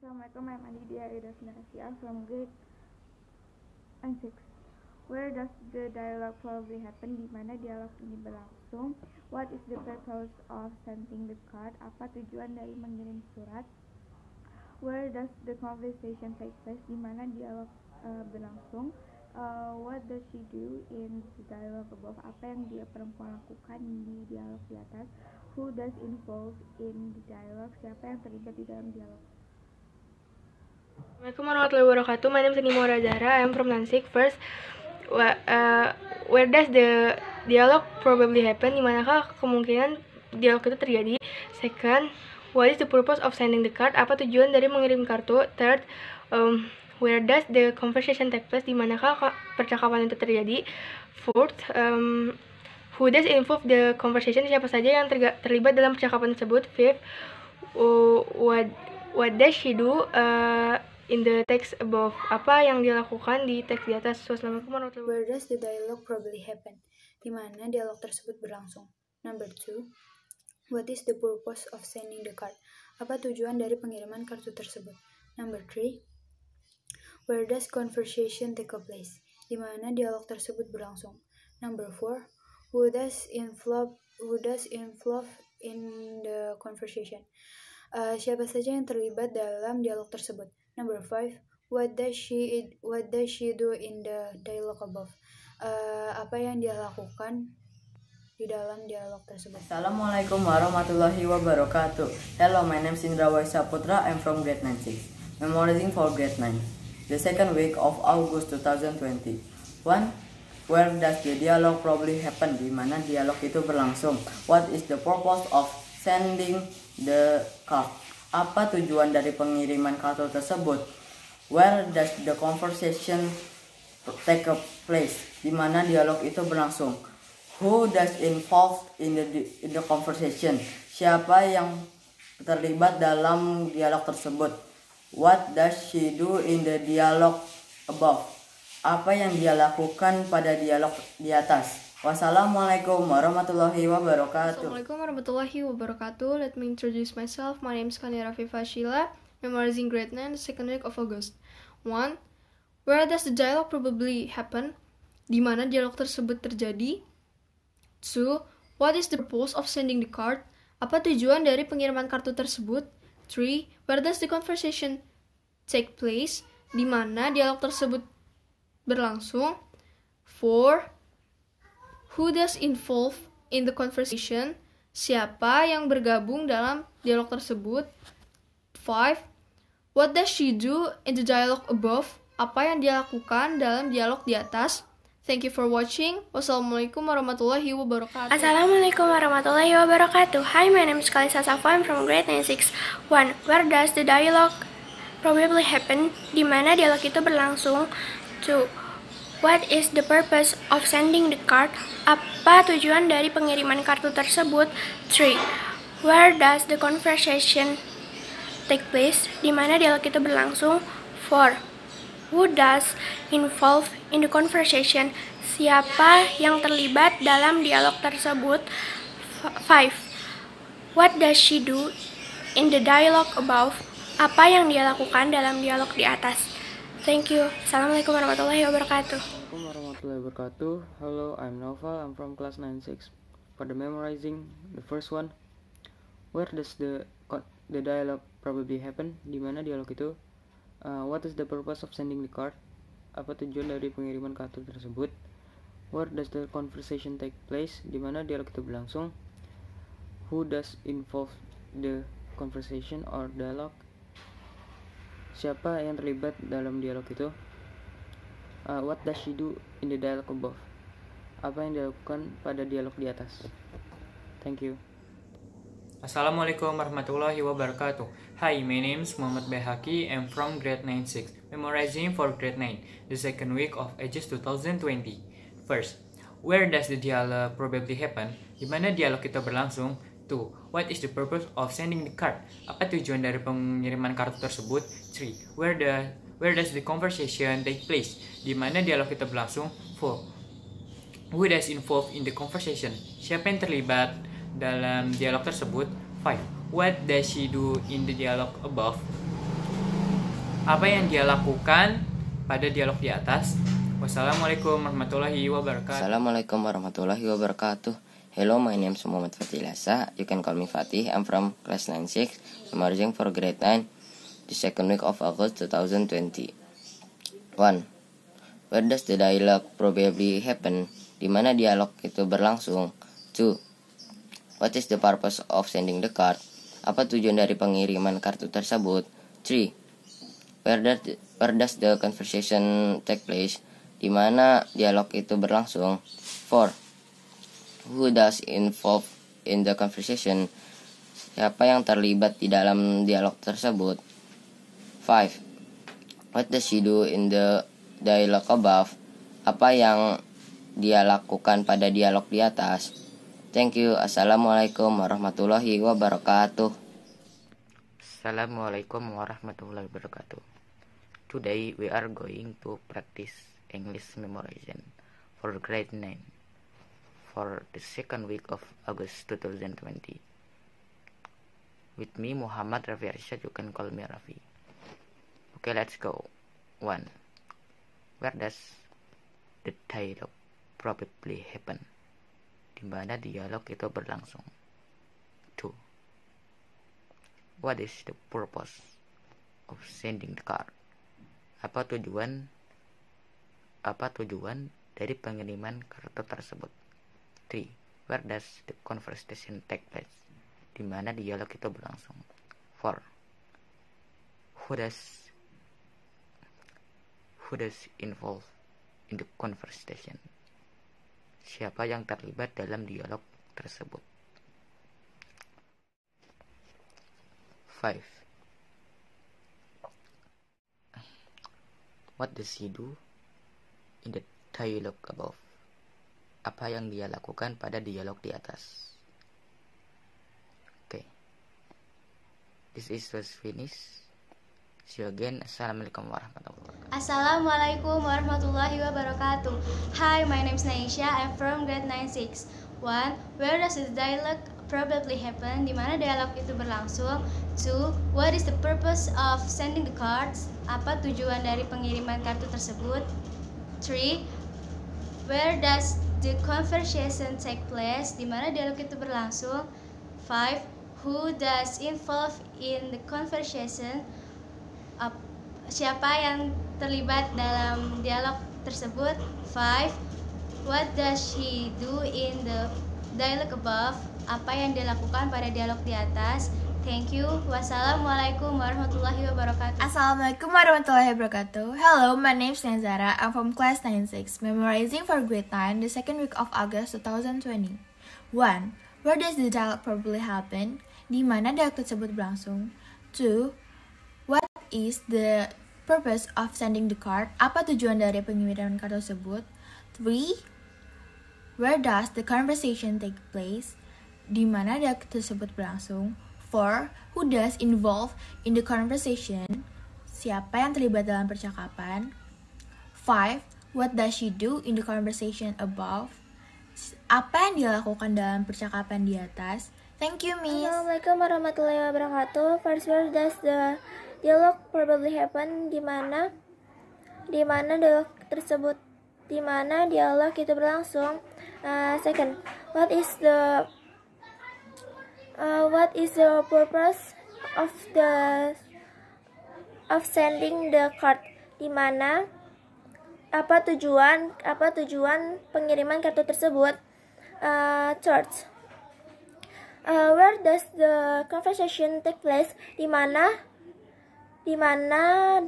Assalamualaikum, I'm Anidia Ida Sinasia from grade 6. Where does the dialogue probably happen? Di mana dialog ini berlangsung? What is the purpose of sending the card? Apa tujuan dari mengirim surat? Where does the conversation take place? Di mana dialog berlangsung? What does she do in the dialogue above? Apa yang dia perempuan lakukan di dialog di atas? Who does involve in the dialogue? Siapa yang terlibat di dalam dialog? Assalamualaikum warahmatullahi wabarakatuh. My name is Nimora Zara. I am from Lansing. First, where does the dialogue probably happen? Dimanakah kemungkinan dialog itu terjadi? Second, what is the purpose of sending the card? Apa tujuan dari mengirim kartu? Third, where does the conversation take place? Dimanakah percakapan itu terjadi? Fourth, who does involve the conversation? Siapa saja yang terlibat dalam percakapan tersebut? Fifth, what does she do in the text above? Apa yang dia lakukan di teks di atas? Wassalamualaikum warahmatullahi wabarakatuh. Where does the dialogue probably happen? Di mana dialog tersebut berlangsung? Number 2. What is the purpose of sending the card? Apa tujuan dari pengiriman kartu tersebut? Number 3. Where does conversation take place? Di mana dialog tersebut berlangsung? Number 4. Who does involve in the conversation? Siapa saja yang terlibat dalam dialog tersebut? Number 5. What does she do in the dialogue above? Apa yang dia lakukan di dalam dialog tersebut? Assalamualaikum warahmatullahi wabarakatuh. Hello, my name is Indra Waisa Putra. I'm from grade 9-6. Memorizing for grade 9. The second week of August 2020. 1. Where does the dialogue probably happen? Di mana dialog itu berlangsung? What is the purpose of sending the card? Apa tujuan dari pengiriman kartu tersebut? Where does the conversation take place? Di mana dialog itu berlangsung? Who does involved in the conversation? Siapa yang terlibat dalam dialog tersebut? What does she do in the dialogue above? Apa yang dia lakukan pada dialog di atas? Wassalamualaikum warahmatullahi wabarakatuh. Assalamualaikum warahmatullahi wabarakatuh. Let me introduce myself. My name is Kania Rafifa Sheila, memorizing grade 9, the second week of August. 1. Where does the dialogue probably happen? Di mana dialog tersebut terjadi? 2. What is the purpose of sending the card? Apa tujuan dari pengiriman kartu tersebut? 3. Where does the conversation take place? Di mana dialog tersebut berlangsung? 4. Who does involve in the conversation? Siapa yang bergabung dalam dialog tersebut? 5. What does she do in the dialogue above? Apa yang dia lakukan dalam dialog di atas? Thank you for watching. Wassalamualaikum warahmatullahi wabarakatuh. Assalamualaikum warahmatullahi wabarakatuh. Hi, my name is Kalisa Safa. I'm from grade 9-6. 1. Where does the dialogue probably happen? Di mana dialog itu berlangsung? 2. What is the purpose of sending the card? Apa tujuan dari pengiriman kartu tersebut? 3. Where does the conversation take place? Di mana dialog itu berlangsung? 4. Who does involve in the conversation? Siapa yang terlibat dalam dialog tersebut? 5. What does she do in the dialogue above? Apa yang dia lakukan dalam dialog di atas? Thank you. Assalamualaikum warahmatullahi wabarakatuh. Assalamualaikum warahmatullahi wabarakatuh. Hello, I'm Nova. I'm from class 9-6. For the memorizing, the first one, where does the dialogue probably happen? Di mana dialog itu? What is the purpose of sending the card? Apa tujuan dari pengiriman kartu tersebut? Where does the conversation take place? Di mana dialog itu berlangsung? Who does involve the conversation or dialogue? Siapa yang terlibat dalam dialog itu? What does she do in the dialogue above? Apa yang dilakukan pada dialog di atas? Thank you. Assalamualaikum warahmatullahi wabarakatuh. Hi, my name is Muhammad Behaki. I'm from grade 9-6, memorizing for grade 9, the second week of August 2020. First, where does the dialogue probably happen? Di mana dialog itu berlangsung? 2. What is the purpose of sending the card? Apa tujuan dari pengiriman kartu tersebut? 3. Where does the conversation take place? Di mana dialog itu berlangsung? 4. Who does involved in the conversation? Siapa yang terlibat dalam dialog tersebut? 5. What does she do in the dialogue above? apa yang dia lakukan pada dialog di atas. Wassalamualaikum warahmatullahi wabarakatuh. Assalamualaikum warahmatullahi wabarakatuh. Hello, my name is Muhammad Fatih Lasa. You can call me Fatih. I'm from class 96, memorizing for grade 9, the second week of August 2020. 1. Where does the dialogue probably happen? Di mana dialog itu berlangsung. 2. What is the purpose of sending the card? Apa tujuan dari pengiriman kartu tersebut? 3. Where does the conversation take place? Di mana dialog itu berlangsung. 4. Who does involve in the conversation? Siapa yang terlibat di dalam dialog tersebut? 5. What does she do in the dialogue above? Apa yang dia lakukan pada dialog di atas? Thank you. Assalamualaikum warahmatullahi wabarakatuh. Assalamualaikum warahmatullahi wabarakatuh. Today we are going to practice English memorization for grade 9 for the second week of August 2020. With me, Muhammad Rafi Arsyad. You can call me Rafi. Okay, let's go. 1. Where does the dialogue probably happen? Di mana dialog itu berlangsung. 2. What is the purpose of sending the card? Apa tujuan dari pengiriman kartu tersebut? 3. Where does the conversation take place? Di mana dialog itu berlangsung. 4. Who does involve in the conversation? Siapa yang terlibat dalam dialog tersebut? 5. What does he do in the dialogue above? Apa yang dia lakukan pada dialog di atas? Okay. This is was finished. See you again. Assalamualaikum warahmatullahi wabarakatuh. Assalamualaikum warahmatullahi wabarakatuh. Hi, my name is Naisha. I'm from grade 96. 1. Where does the dialogue probably happen? Di mana dialog itu berlangsung. 2. What is the purpose of sending the cards? Apa tujuan dari pengiriman kartu tersebut? 3. Where does the conversation take place? Di mana dialog itu berlangsung. 5. Who does involve in the conversation? Siapa yang terlibat dalam dialog tersebut? 5. What does she do in the dialogue above? Apa yang dia lakukan pada dialog di atas? Thank you. Wassalamualaikum warahmatullahi wabarakatuh. Assalamualaikum warahmatullahi wabarakatuh. Hello, my name is Nazara. I'm from class 96, memorizing for grade 9, the second week of August 2020. 1. Where does the dialogue probably happen? Di mana dialog tersebut berlangsung. 2. What is the purpose of sending the card? Apa tujuan dari pengiriman kartu tersebut? 3. Where does the conversation take place? Di mana dialog tersebut berlangsung. 4. Who does involve in the conversation? Siapa yang terlibat dalam percakapan? 5. What does she do in the conversation above? Apa yang dia lakukan dalam percakapan di atas? Thank you, Miss. Assalamualaikum warahmatullahi wabarakatuh. First, where does the dialogue probably happen? Di mana dialog tersebut? Di mana dialog itu berlangsung? Second, what is the purpose of sending the card? Di mana apa tujuan pengiriman kartu tersebut? Third, where does the conversation take place? Di mana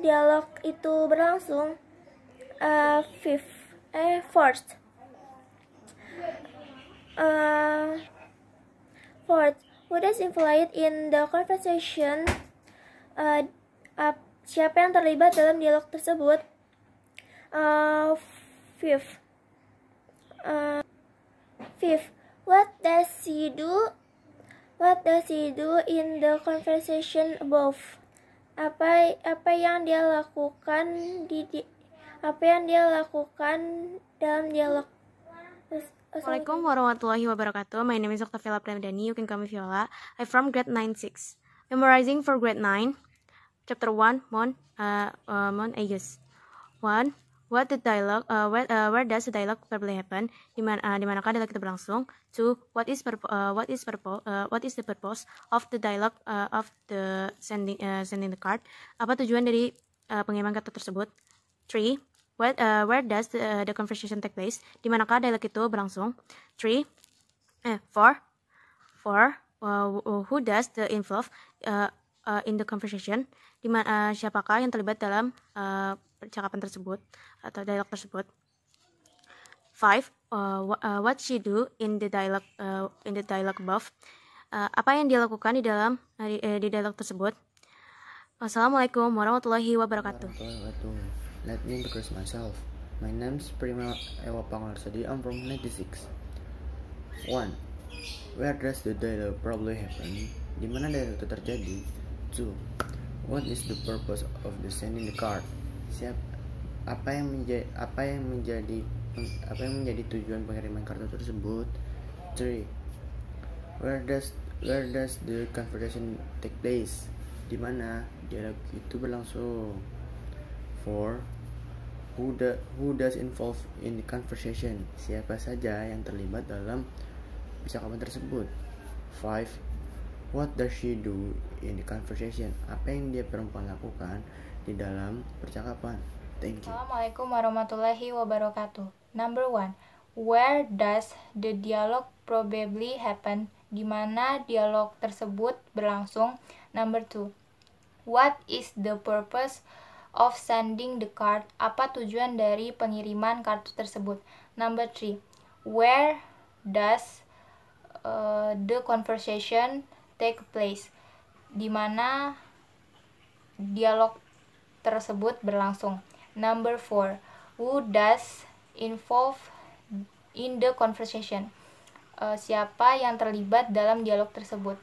dialog itu berlangsung? Fourth, who does involved in the conversation? Siapa yang terlibat dalam dialog tersebut? Fifth, what does he do in the conversation above? Apa yang dia lakukan dalam dialog? Assalamualaikum warahmatullahi wabarakatuh. My name is Dr. Viola Pramdani. You can call me Viola. I'm from grade 96. Memorizing for grade 9, Chapter 1, Mount Aegis. 1. Where does the dialogue probably happen? Di manakah dialog itu berlangsung? 2. What is the purpose of the dialogue of the sending the card? Apa tujuan dari pengiriman kartu tersebut? 3. Where does the conversation take place? Di manakah dialog itu berlangsung? 4. Who does the involve in the conversation? Siapakah yang terlibat dalam percakapan tersebut atau dialog tersebut? 5. What she do in the dialogue above? Apa yang dia lakukan di dalam di dialog tersebut? Wassalamualaikum warahmatullahi wabarakatuh. Let me introduce myself. My name is Prima Ewa Pangarsadi. I'm from 96. 1. Where does the dialogue probably happen? Di mana dialog itu terjadi? 2. What is the purpose of the sending the card? Apa yang menjadi tujuan pengiriman kartu tersebut? 3. Where does the conversation take place? Di mana dialog itu berlangsung? 4. Who does involve in the conversation? Siapa saja yang terlibat dalam percakapan tersebut? 5. What does she do in the conversation? Apa yang dia perempuan lakukan di dalam percakapan? Thank you. Assalamualaikum warahmatullahi wabarakatuh. Number 1. Where does the dialogue probably happen? Di mana dialog tersebut berlangsung? Number 2. What is the purpose of sending the card? Apa tujuan dari pengiriman kartu tersebut? Number 3. Where does the conversation take place? Di mana dialog tersebut berlangsung? Number 4. Who does involve in the conversation? Siapa yang terlibat dalam dialog tersebut?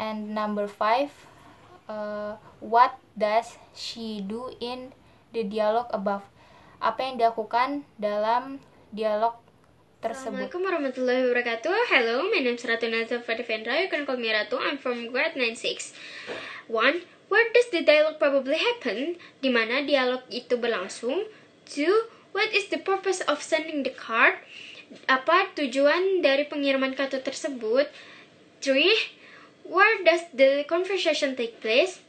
And number 5. What does she do in the dialogue above? Apa yang dilakukan dalam dialog tersebut? Assalamualaikum warahmatullahi wabarakatuh. Hello, my name is Ratu Nazaf Fadifendra. You can call me Ratu. I'm from grade 96. 1. Where does the dialogue probably happen? Di mana dialog itu berlangsung? 2. What is the purpose of sending the card? Apa tujuan dari pengiriman kartu tersebut? 3. Where does the conversation take place?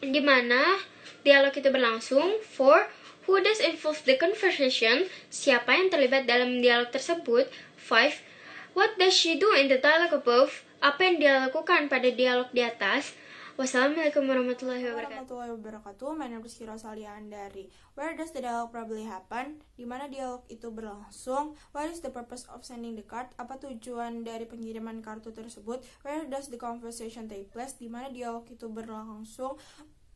Di mana dialog itu berlangsung? 4. Who does involve the conversation? Siapa yang terlibat dalam dialog tersebut? 5. What does she do in the dialogue above? Apa yang dia lakukan pada dialog di atas? Wassalamualaikum warahmatullahi wabarakatuh. My name is Kira Salia Andari. Where does the dialogue probably happen? Di mana dialog itu berlangsung? What is the purpose of sending the card? Apa tujuan dari pengiriman kartu tersebut? Where does the conversation take place? Di mana dialog itu berlangsung?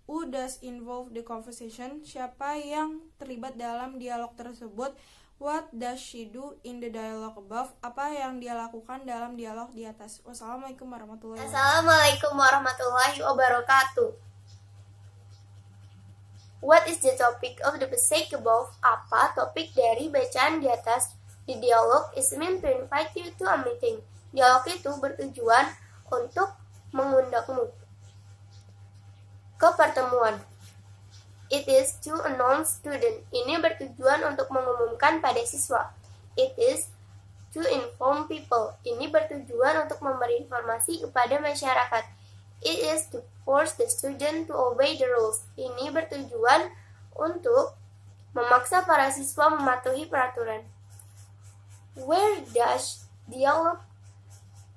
Who does involve the conversation? Siapa yang terlibat dalam dialog tersebut? What does she do in the dialogue above? Apa yang dia lakukan dalam dialog di atas? Wassalamualaikum warahmatullahi wabarakatuh. Assalamualaikum warahmatullahi wabarakatuh. What is the topic of the passage above? Apa topik dari bacaan di atas? The dialogue is meant to invite you to a meeting. Dialog itu bertujuan untuk mengundangmu ke pertemuan. It is to announce student. Ini bertujuan untuk mengumumkan pada siswa. It is to inform people. Ini bertujuan untuk memberi informasi kepada masyarakat. It is to force the student to obey the rules. Ini bertujuan untuk memaksa para siswa mematuhi peraturan. Where does dialogue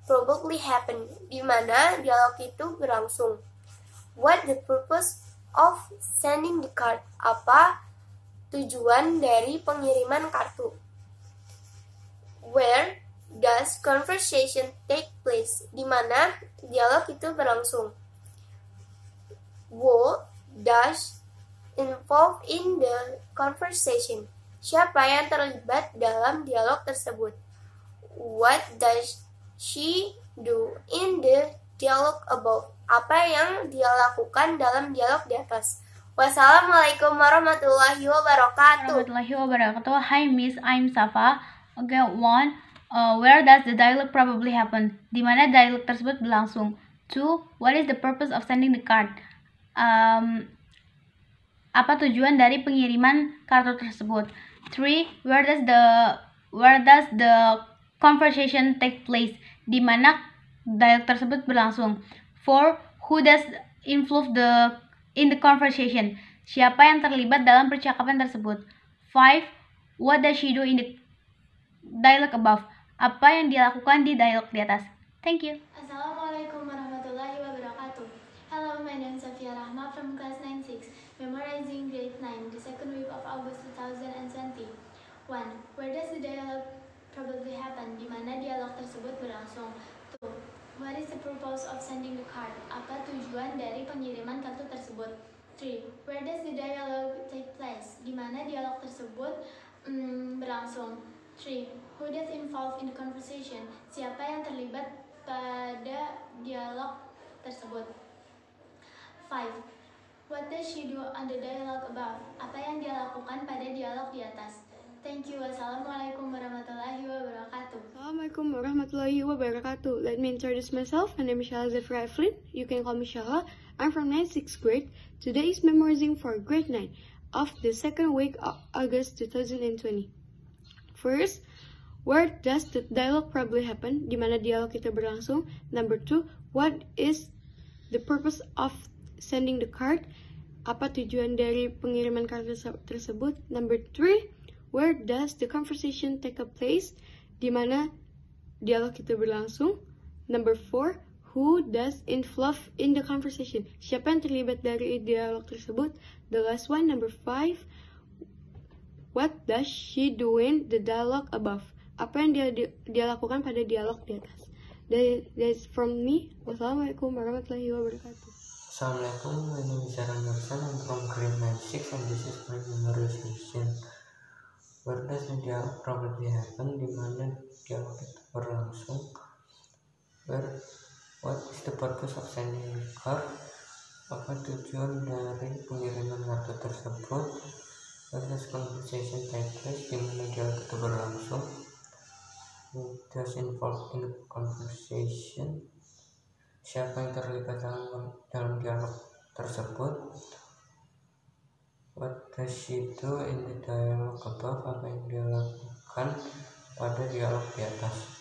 probably happen? Di mana dialog itu berlangsung? What the purpose of sending the card? Apa tujuan dari pengiriman kartu? Where does conversation take place? Di mana dialog itu berlangsung? Who does involve in the conversation? Siapa yang terlibat dalam dialog tersebut? What does she do in the dialogue above? Apa yang dia lakukan dalam dialog di atas? Wassalamualaikum warahmatullahi wabarakatuh. Hi Miss, I'm Safa. Okay, 1. Where does the dialogue probably happen? Di mana dialog tersebut berlangsung? 2. What is the purpose of sending the card? Apa tujuan dari pengiriman kartu tersebut? 3. Where does the conversation take place? Di mana dialog tersebut berlangsung. 4. Who does influence in the conversation? Siapa yang terlibat dalam percakapan tersebut? 5. What does she do in the dialogue above? Apa yang dia lakukan di dialog di atas? Thank you. Assalamualaikum warahmatullahi wabarakatuh. Hello, my name is Safia Rahma from class 9-6, memorizing grade 9, the second week of August 2020. 1. Where does the dialogue probably happen? Di mana dialog tersebut berlangsung. 2. What is the purpose of sending the card? Apa tujuan dari pengiriman kartu tersebut? 3. Where does the dialogue take place? Di mana dialog tersebut berlangsung. 3. Who does involved in the conversation? Siapa yang terlibat pada dialog tersebut? 5. What does she do on the dialogue above? Apa yang dia lakukan pada dialog di atas? Thank you. Wassalamualaikum warahmatullahi wabarakatuh. Assalamualaikum warahmatullahi wabarakatuh. Let me introduce myself. My name is Shala Zafra Eflin. You can call me Shala. I'm from 9th grade. Today is memorizing for grade 9 of the second week of August 2020. First, where does the dialogue probably happen? Di mana dialog itu berlangsung. Number 2, what is the purpose of sending the card? Apa tujuan dari pengiriman kartu tersebut? Number 3, where does the conversation take place? Di mana dialog itu berlangsung. Number 4, who does involve in the conversation? Siapa yang terlibat dari dialog tersebut? The last one, number 5, what does she do in the dialogue above? Apa yang dia lakukan pada dialog di atas? That's from me. Wassalamualaikum warahmatullahi wabarakatuh. Assalamualaikum, my name is Aran Nursan. I'm from grade 9-6 and this is my memorization. Where does the dialogue probably happen? Di mana dialog itu berlangsung. What is the purpose of sending the card? Apa tujuan dari pengiriman kartu tersebut? Where does conversation take place? Di mana dialog itu berlangsung. Who does involved in the conversation? Siapa yang terlibat dalam dialog tersebut? What does she do in the dialogue above? Apa yang dia lakukan pada dialog di atas?